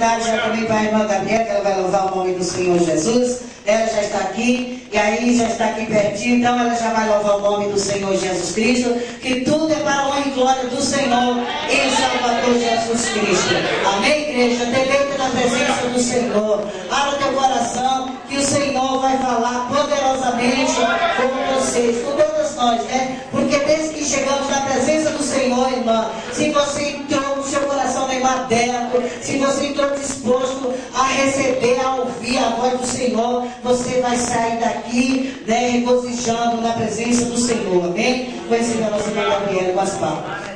oportunidade já também para a irmã Gabriela, que ela vai louvar o nome do Senhor Jesus. Ela já está aqui, e aí já está aqui pertinho, então ela já vai louvar o nome do Senhor Jesus Cristo, que tudo é para a honra e glória do Senhor e Salvador Jesus Cristo. Amém, igreja? Deleita na presença do Senhor. Abra teu coração, que o Senhor vai falar poderosamente com vocês, com todas nós, né? Porque desde que chegamos na presença do Senhor, irmã, se você entrou com o seu coração bem aberto, se você entrou disposto a receber, a ouvir a voz do Senhor, você vai sair daqui, né, regozijando na presença do Senhor, amém? Vou ensinar a nossa irmã Gabriela com as palmas.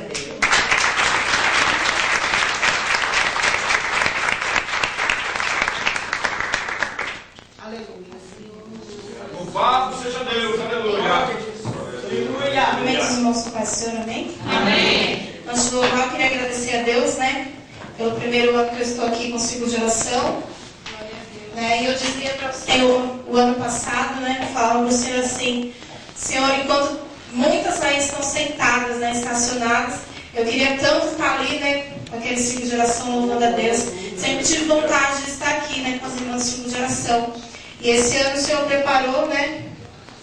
Louvado seja Deus, aleluia. Amém, irmãos, com o Senhor, amém? Amém. Antes de louvar, eu queria agradecer a Deus, né? Pelo primeiro ano que eu estou aqui com Ciclo de Oração. E eu dizia para o Senhor, o ano passado, né? Falava para o Senhor assim: Senhor, enquanto muitas aí estão sentadas, né? Estacionadas, eu queria tanto estar ali, né? Com aquele Ciclo de Oração, louvando a Deus. Sempre tive vontade de estar aqui, né? Com as irmãs do Ciclo de Oração. E esse ano o Senhor preparou, né?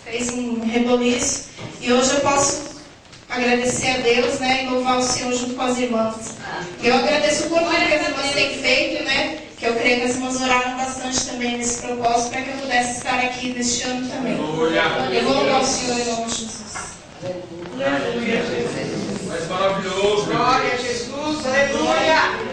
Fez um reboliço. E hoje eu posso agradecer a Deus, né? E louvar o Senhor junto com as irmãs. Eu agradeço por tudo que as irmãs têm feito, né? Que eu creio que as irmãs oraram bastante também nesse propósito, para que eu pudesse estar aqui neste ano também. Eu vou louvar o Senhor em nome de Jesus. Aleluia, Jesus. Mas maravilhoso. Glória a Jesus, aleluia.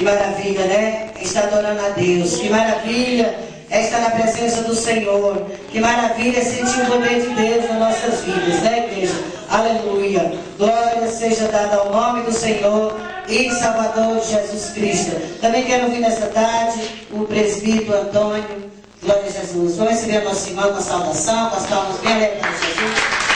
maravilha, né? Está adorando a Deus. Que maravilha é estar na presença do Senhor. Que maravilha é sentir o poder de Deus nas nossas vidas, né, igreja? Aleluia. Glória seja dada ao nome do Senhor e Salvador Jesus Cristo. Também quero ouvir nesta tarde o presbítero Antônio. Glória a Jesus. Vamos receber a nossa irmã com a saudação, com as palmas bem alegres para Jesus.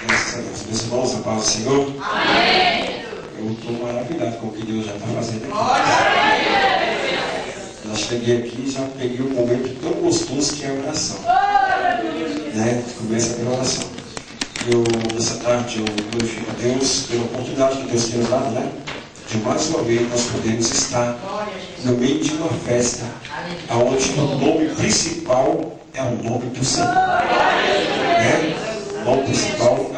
Graças a Deus. Meus irmãos, a paz do Senhor. Amém. Eu estou maravilhado com o que Deus já está fazendo aqui. Eu cheguei aqui e já peguei um momento tão gostoso que é a oração. Né? Começa pela oração. Nessa tarde, eu glorifico a Deus pela oportunidade que Deus tem nos dado, né? De mais uma vez nós podemos estar no meio de uma festa, onde o nome principal é o nome do Senhor. Né? O nome principal é